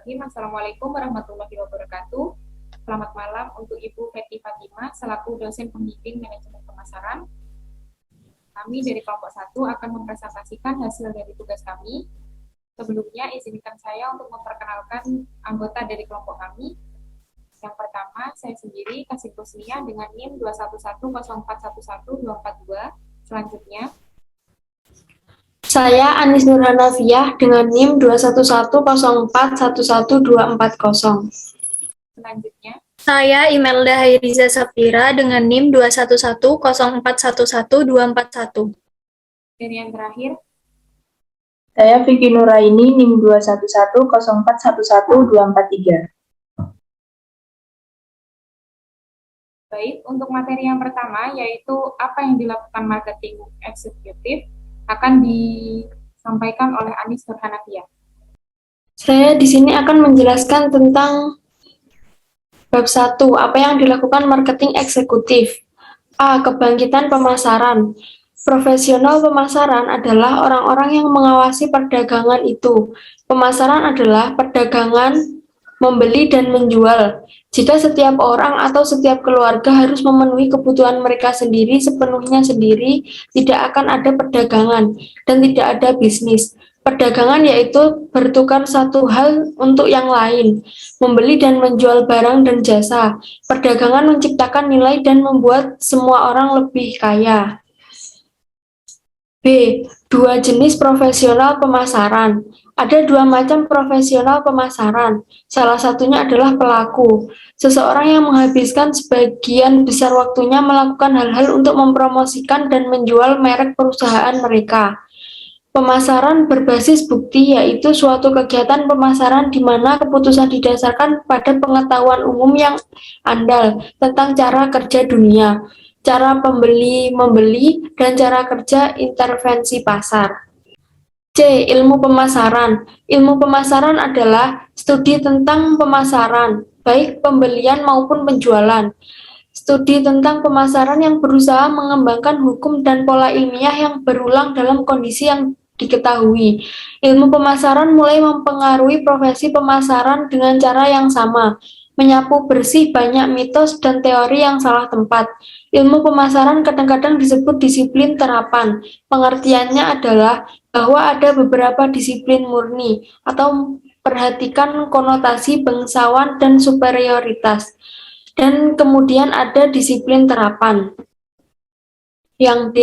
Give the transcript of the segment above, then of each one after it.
Bismillahirrahmanirrahim. Assalamualaikum warahmatullahi wabarakatuh. Selamat malam untuk Ibu Feti Fatimah selaku dosen pembimbing manajemen pemasaran. Kami dari kelompok 1 akan mempresentasikan hasil dari tugas kami. Sebelumnya izinkan saya untuk memperkenalkan anggota dari kelompok kami. Yang pertama, saya sendiri Kasih Kusnia dengan NIM 21104112242. Selanjutnya, Saya Anis Nurhanafiah dengan NIM 21104111240. selanjutnya, Saya Imelda Hairiza Sapira dengan NIM 21104111241. dan yang terakhir, Saya Vicky Nuraini, NIM 21104111243. Baik, untuk materi yang pertama yaitu apa yang dilakukan marketing eksekutif akan disampaikan oleh Anis Nurhanafiah. Saya di sini akan menjelaskan tentang bab 1, apa yang dilakukan marketing eksekutif. A. Kebangkitan pemasaran. Profesional pemasaran adalah orang-orang yang mengawasi perdagangan itu. Pemasaran adalah perdagangan membeli dan menjual. Jika setiap orang atau setiap keluarga harus memenuhi kebutuhan mereka sendiri sepenuhnya sendiri, tidak akan ada perdagangan dan tidak ada bisnis. Perdagangan yaitu bertukar satu hal untuk yang lain, membeli dan menjual barang dan jasa. Perdagangan menciptakan nilai dan membuat semua orang lebih kaya. B. Dua jenis profesional pemasaran. Ada dua macam profesional pemasaran. Salah satunya adalah pelaku. Seseorang yang menghabiskan sebagian besar waktunya melakukan hal-hal untuk mempromosikan dan menjual merek perusahaan mereka. Pemasaran berbasis bukti yaitu suatu kegiatan pemasaran di mana keputusan didasarkan pada pengetahuan umum yang andal tentang cara kerja dunia, cara pembeli membeli, dan cara kerja intervensi pasar. C. Ilmu pemasaran. Ilmu pemasaran adalah studi tentang pemasaran, baik pembelian maupun penjualan. Studi tentang pemasaran yang berusaha mengembangkan hukum dan pola ilmiah yang berulang dalam kondisi yang diketahui. Ilmu pemasaran mulai mempengaruhi profesi pemasaran dengan cara yang sama, menyapu bersih banyak mitos dan teori yang salah tempat. Ilmu pemasaran kadang-kadang disebut disiplin terapan. Pengertiannya adalah bahwa ada beberapa disiplin murni atau perhatikan konotasi bangsawan dan superioritas. Dan kemudian ada disiplin terapan. Yang D,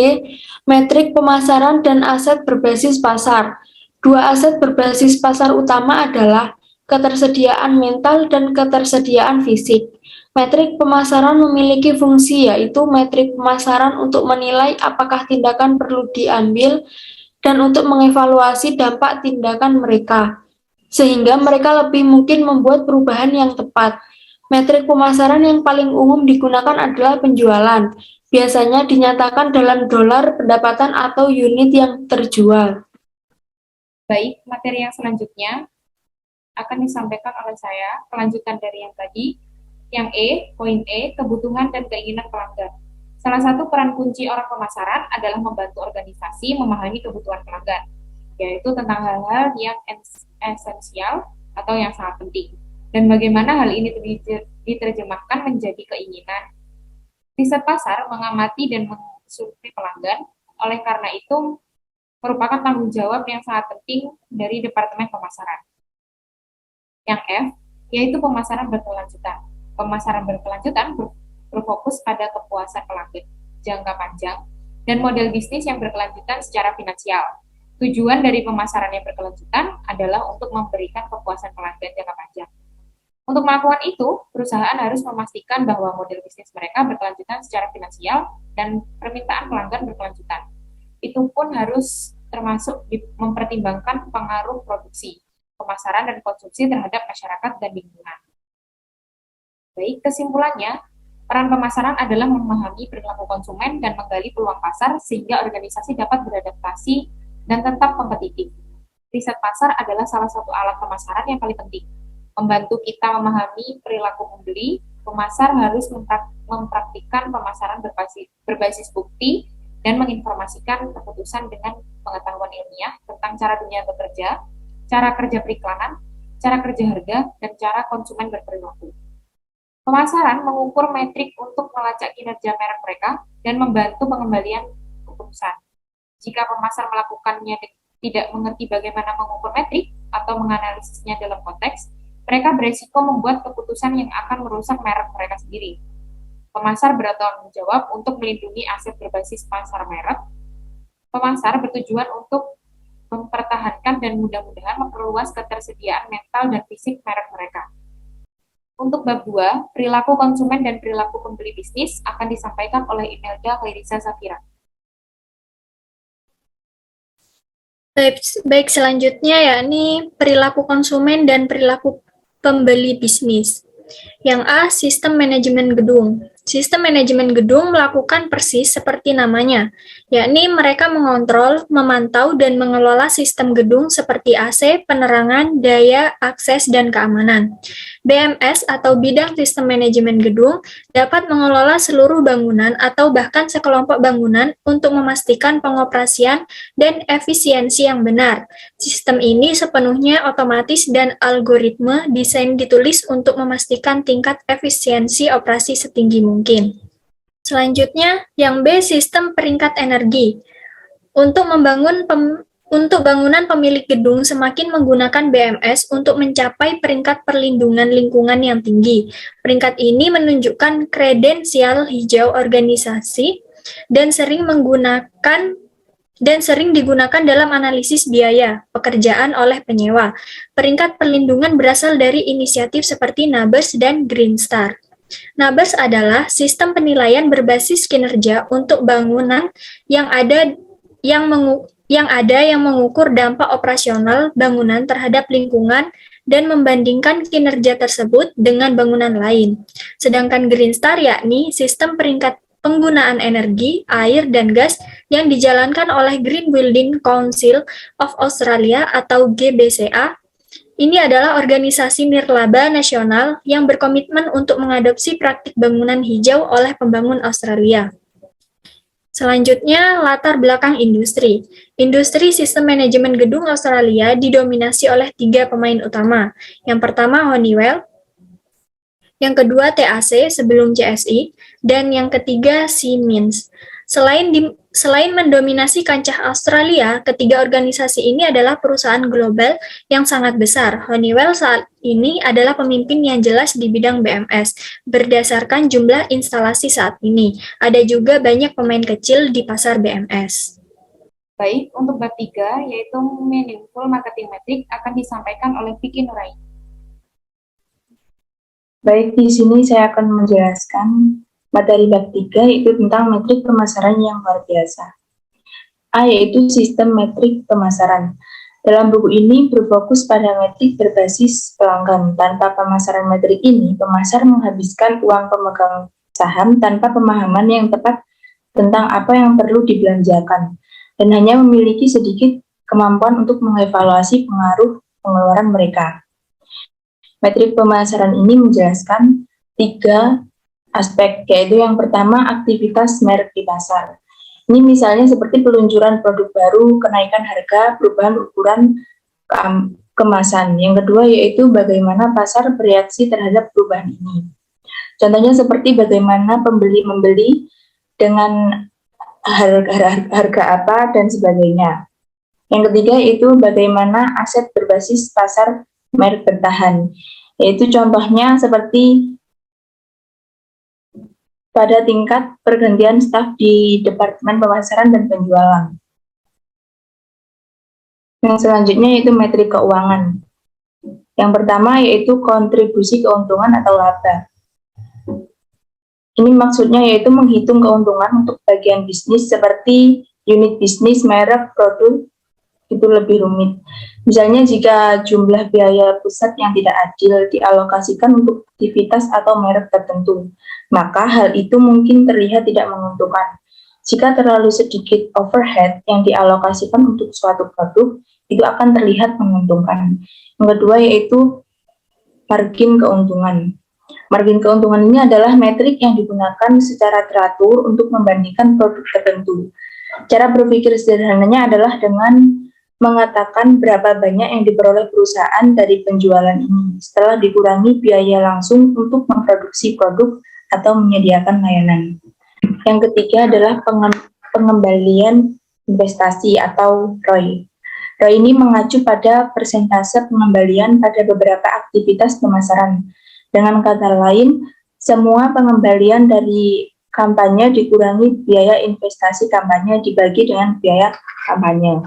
metrik pemasaran dan aset berbasis pasar. Dua aset berbasis pasar utama adalah ketersediaan mental dan ketersediaan fisik. Metrik pemasaran memiliki fungsi yaitu metrik pemasaran untuk menilai apakah tindakan perlu diambil dan untuk mengevaluasi dampak tindakan mereka, sehingga mereka lebih mungkin membuat perubahan yang tepat. Metrik pemasaran yang paling umum digunakan adalah penjualan. Biasanya dinyatakan dalam dolar pendapatan atau unit yang terjual. Baik, materi yang selanjutnya akan disampaikan oleh saya, kelanjutan dari yang tadi. Yang E, poin E, kebutuhan dan keinginan pelanggan. Salah satu peran kunci orang pemasaran adalah membantu organisasi memahami kebutuhan pelanggan, yaitu tentang hal-hal yang esensial atau yang sangat penting, dan bagaimana hal ini diterjemahkan menjadi keinginan. Riset pasar mengamati dan mensurvei pelanggan, oleh karena itu merupakan tanggung jawab yang sangat penting dari Departemen Pemasaran. Yang F, yaitu pemasaran berkelanjutan. Pemasaran berkelanjutan berfokus pada kepuasan pelanggan jangka panjang dan model bisnis yang berkelanjutan secara finansial. Tujuan dari pemasaran yang berkelanjutan adalah untuk memberikan kepuasan pelanggan jangka panjang. Untuk melakukan itu, perusahaan harus memastikan bahwa model bisnis mereka berkelanjutan secara finansial dan permintaan pelanggan berkelanjutan. Itu pun harus termasuk mempertimbangkan pengaruh produksi, pemasaran, dan konsumsi terhadap masyarakat dan lingkungan. Baik, kesimpulannya, peran pemasaran adalah memahami perilaku konsumen dan menggali peluang pasar sehingga organisasi dapat beradaptasi dan tetap kompetitif. Riset pasar adalah salah satu alat pemasaran yang paling penting. Membantu kita memahami perilaku pembeli, pemasar harus mempraktikkan pemasaran berbasis bukti dan menginformasikan keputusan dengan pengetahuan ilmiah tentang cara dunia bekerja, cara kerja periklanan, cara kerja harga, dan cara konsumen berperilaku. Pemasaran mengukur metrik untuk melacak kinerja merek mereka dan membantu pengembalian keputusan. Jika pemasar melakukannya tidak mengerti bagaimana mengukur metrik atau menganalisisnya dalam konteks, mereka beresiko membuat keputusan yang akan merusak merek mereka sendiri. Pemasar bertanggung jawab untuk melindungi aset berbasis pasar merek. Pemasar bertujuan untuk mempertahankan dan mudah-mudahan memperluas ketersediaan mental dan fisik merek mereka. Untuk bab 2, perilaku konsumen dan perilaku pembeli bisnis akan disampaikan oleh Imelda Khairiza Safira. Baik, selanjutnya yakni perilaku konsumen dan perilaku pembeli bisnis. Yang A, sistem manajemen gedung. Sistem manajemen gedung melakukan persis seperti namanya, yakni mereka mengontrol, memantau, dan mengelola sistem gedung seperti AC, penerangan, daya, akses, dan keamanan. BMS atau Bidang Sistem Manajemen Gedung dapat mengelola seluruh bangunan atau bahkan sekelompok bangunan untuk memastikan pengoperasian dan efisiensi yang benar. Sistem ini sepenuhnya otomatis dan algoritme desain ditulis untuk memastikan tingkat efisiensi operasi setinggi mungkin. Selanjutnya, yang B, sistem peringkat energi. Untuk bangunan pemilik gedung semakin menggunakan BMS untuk mencapai peringkat perlindungan lingkungan yang tinggi. Peringkat ini menunjukkan kredensial hijau organisasi dan sering digunakan dalam analisis biaya pekerjaan oleh penyewa. Peringkat perlindungan berasal dari inisiatif seperti NABERS dan Green Star. NABERS adalah sistem penilaian berbasis kinerja untuk bangunan yang mengukur dampak operasional bangunan terhadap lingkungan dan membandingkan kinerja tersebut dengan bangunan lain. Sedangkan Green Star yakni sistem peringkat penggunaan energi, air, dan gas yang dijalankan oleh Green Building Council of Australia atau GBCA. Ini adalah organisasi nirlaba nasional yang berkomitmen untuk mengadopsi praktik bangunan hijau oleh pembangun Australia. Selanjutnya, latar belakang industri. Industri sistem manajemen gedung Australia didominasi oleh 3 pemain utama. Yang pertama Honeywell, yang kedua TAC sebelum CSI, dan yang ketiga Siemens. Selain mendominasi kancah Australia, ketiga organisasi ini adalah perusahaan global yang sangat besar. Honeywell saat ini adalah pemimpin yang jelas di bidang BMS, berdasarkan jumlah instalasi saat ini. Ada juga banyak pemain kecil di pasar BMS. Baik, untuk bab 3, yaitu Meaningful Marketing Metric, akan disampaikan oleh Vicky Nuraini. Baik, di sini saya akan menjelaskan materi bab 3 yaitu tentang metrik pemasaran yang luar biasa. A yaitu sistem metrik pemasaran. Dalam buku ini berfokus pada metrik berbasis pelanggan. Tanpa pemasaran metrik ini, pemasar menghabiskan uang pemegang saham tanpa pemahaman yang tepat tentang apa yang perlu dibelanjakan dan hanya memiliki sedikit kemampuan untuk mengevaluasi pengaruh pengeluaran mereka. Metrik pemasaran ini menjelaskan 3 aspek, yaitu yang pertama aktivitas merek di pasar. Ini misalnya seperti peluncuran produk baru, kenaikan harga, perubahan ukuran, kemasan. Yang kedua yaitu bagaimana pasar bereaksi terhadap perubahan ini. Contohnya seperti bagaimana pembeli membeli dengan harga apa dan sebagainya. Yang ketiga yaitu bagaimana aset berbasis pasar merek bertahan. Yaitu contohnya seperti pada tingkat pergantian staf di Departemen Pemasaran dan Penjualan. Yang selanjutnya yaitu metrik keuangan. Yang pertama yaitu kontribusi keuntungan atau laba. Ini maksudnya yaitu menghitung keuntungan untuk bagian bisnis seperti unit bisnis, merek, produk, itu lebih rumit. Misalnya jika jumlah biaya pusat yang tidak adil dialokasikan untuk aktivitas atau merek tertentu, maka hal itu mungkin terlihat tidak menguntungkan. Jika terlalu sedikit overhead yang dialokasikan untuk suatu produk, itu akan terlihat menguntungkan. Yang kedua yaitu margin keuntungan. Margin keuntungan ini adalah metrik yang digunakan secara teratur untuk membandingkan produk tertentu. Cara berpikir sederhananya adalah dengan mengatakan berapa banyak yang diperoleh perusahaan dari penjualan ini setelah dikurangi biaya langsung untuk memproduksi produk atau menyediakan layanan. Yang ketiga adalah pengembalian investasi atau ROI. ROI ini mengacu pada persentase pengembalian pada beberapa aktivitas pemasaran. Dengan kata lain, semua pengembalian dari kampanye dikurangi biaya investasi kampanye dibagi dengan biaya kampanye.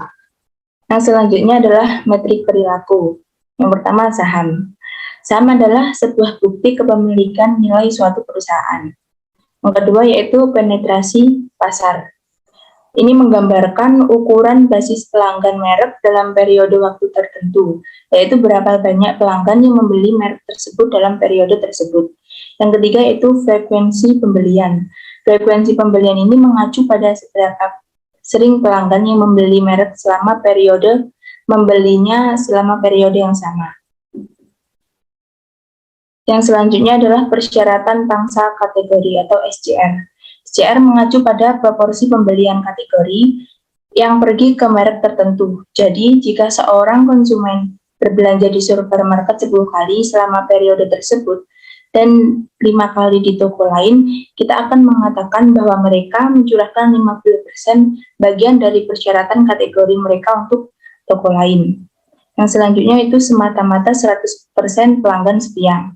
Yang selanjutnya adalah metrik perilaku. Yang pertama, saham. Saham adalah sebuah bukti kepemilikan nilai suatu perusahaan. Yang kedua yaitu penetrasi pasar. Ini menggambarkan ukuran basis pelanggan merek dalam periode waktu tertentu, yaitu berapa banyak pelanggan yang membeli merek tersebut dalam periode tersebut. Yang ketiga yaitu frekuensi pembelian. Frekuensi pembelian ini mengacu pada seberapa sering pelanggan yang membeli merek selama periode membelinya selama periode yang sama. Yang selanjutnya adalah persyaratan pangsa kategori atau SCR. SCR mengacu pada proporsi pembelian kategori yang pergi ke merek tertentu. Jadi, jika seorang konsumen berbelanja di supermarket 10 kali selama periode tersebut, dan 5 kali di toko lain, kita akan mengatakan bahwa mereka mencurahkan 50% bagian dari persyaratan kategori mereka untuk toko lain. Yang selanjutnya itu semata-mata 100% pelanggan setia.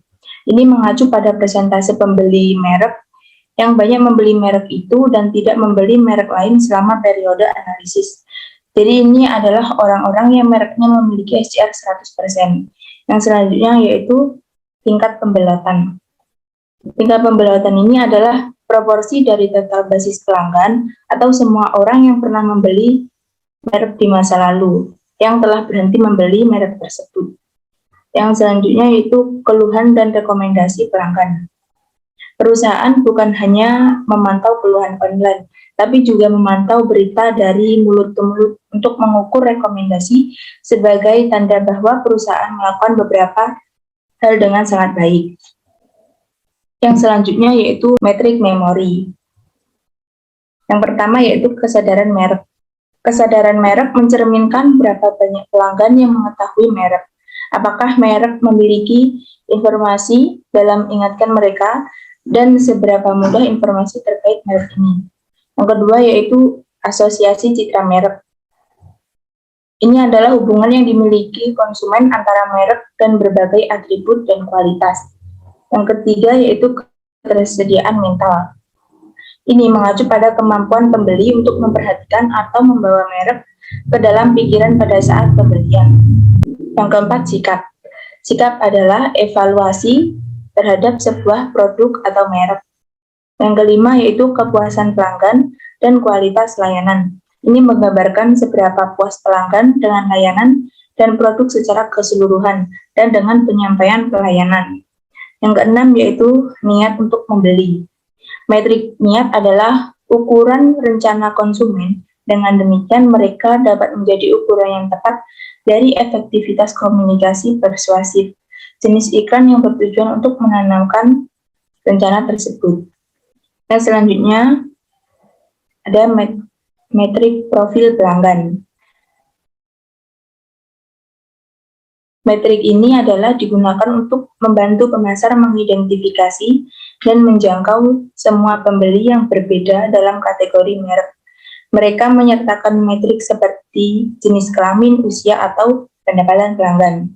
Ini mengacu pada persentase pembeli merek yang banyak membeli merek itu dan tidak membeli merek lain selama periode analisis. Jadi ini adalah orang-orang yang mereknya memiliki SCR 100%. Yang selanjutnya yaitu tingkat pembelatan. Tingkat pembelatan ini adalah proporsi dari total basis pelanggan atau semua orang yang pernah membeli merek di masa lalu yang telah berhenti membeli merek tersebut. Yang selanjutnya yaitu keluhan dan rekomendasi pelanggan. Perusahaan bukan hanya memantau keluhan online, tapi juga memantau berita dari mulut ke mulut untuk mengukur rekomendasi sebagai tanda bahwa perusahaan melakukan beberapa hal dengan sangat baik. Yang selanjutnya yaitu metrik memori. Yang pertama yaitu kesadaran merek. Kesadaran merek mencerminkan berapa banyak pelanggan yang mengetahui merek. Apakah merek memiliki informasi dalam ingatkan mereka dan seberapa mudah informasi terkait merek ini. Yang kedua yaitu asosiasi citra merek. Ini adalah hubungan yang dimiliki konsumen antara merek dan berbagai atribut dan kualitas. Yang ketiga yaitu ketersediaan mental. Ini mengacu pada kemampuan pembeli untuk memperhatikan atau membawa merek ke dalam pikiran pada saat pembelian. Yang keempat, sikap. Sikap adalah evaluasi terhadap sebuah produk atau merek. Yang kelima yaitu kepuasan pelanggan dan kualitas layanan. Ini menggambarkan seberapa puas pelanggan dengan layanan dan produk secara keseluruhan dan dengan penyampaian pelayanan. Yang keenam yaitu niat untuk membeli. Metrik niat adalah ukuran rencana konsumen. Dengan demikian mereka dapat menjadi ukuran yang tepat dari efektivitas komunikasi persuasif. Jenis iklan yang bertujuan untuk menanamkan rencana tersebut. Yang selanjutnya ada metrik profil pelanggan. Metrik ini adalah digunakan untuk membantu pemasar mengidentifikasi dan menjangkau semua pembeli yang berbeda dalam kategori merek. Mereka menyertakan metrik seperti jenis kelamin, usia, atau pendapatan pelanggan.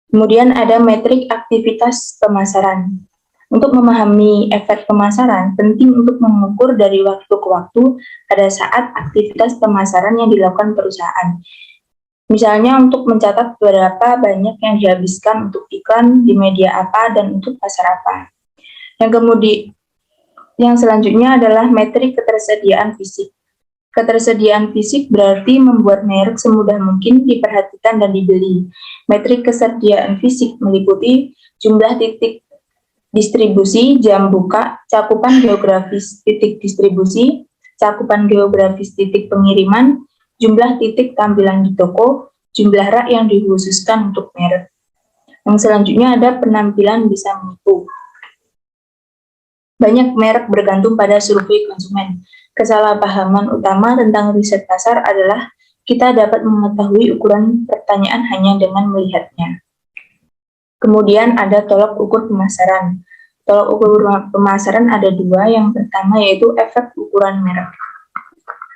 Kemudian ada metrik aktivitas pemasaran. Untuk memahami efek pemasaran, penting untuk mengukur dari waktu ke waktu pada saat aktivitas pemasaran yang dilakukan perusahaan. Misalnya untuk mencatat berapa banyak yang dihabiskan untuk iklan di media apa dan untuk pasar apa. Yang selanjutnya adalah metrik ketersediaan fisik. Ketersediaan fisik berarti membuat merek semudah mungkin diperhatikan dan dibeli. Metrik kesediaan fisik meliputi jumlah titik distribusi, jam buka, cakupan geografis titik distribusi, cakupan geografis titik pengiriman, jumlah titik tampilan di toko, jumlah rak yang dikhususkan untuk merek. Yang selanjutnya ada penampilan bisa menipu. Banyak merek bergantung pada survei konsumen. Kesalahpahaman utama tentang riset pasar adalah kita dapat mengetahui ukuran pertanyaan hanya dengan melihatnya. Kemudian ada tolok ukur pemasaran. Tolok ukur pemasaran ada dua. Yang pertama yaitu efek ukuran merek.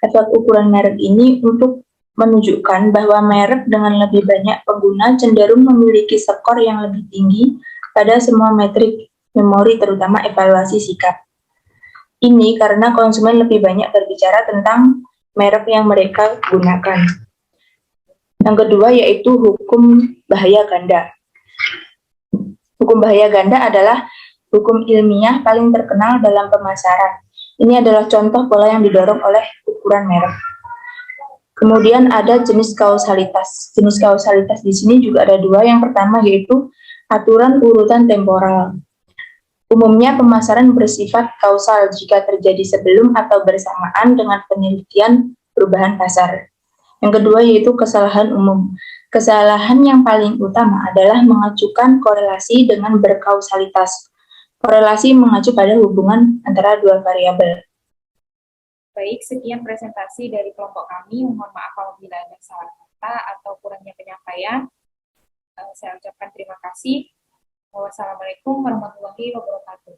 Efek ukuran merek ini untuk menunjukkan bahwa merek dengan lebih banyak pengguna cenderung memiliki skor yang lebih tinggi pada semua metrik memori, terutama evaluasi sikap. Ini karena konsumen lebih banyak berbicara tentang merek yang mereka gunakan. Yang kedua yaitu hukum bahaya ganda. Hukum bahaya ganda adalah hukum ilmiah paling terkenal dalam pemasaran. Ini adalah contoh pola yang didorong oleh ukuran merek. Kemudian ada jenis kausalitas. Jenis kausalitas di sini juga ada dua. Yang pertama yaitu aturan urutan temporal. Umumnya pemasaran bersifat kausal jika terjadi sebelum atau bersamaan dengan penelitian perubahan pasar. Yang kedua yaitu kesalahan umum. Kesalahan yang paling utama adalah mengacukan korelasi dengan berkausalitas. Korelasi mengacu pada hubungan antara dua variabel. Baik, sekian presentasi dari kelompok kami. Mohon maaf apabila ada salah kata atau kurangnya penyampaian. Saya ucapkan terima kasih. Wassalamualaikum warahmatullahi wabarakatuh.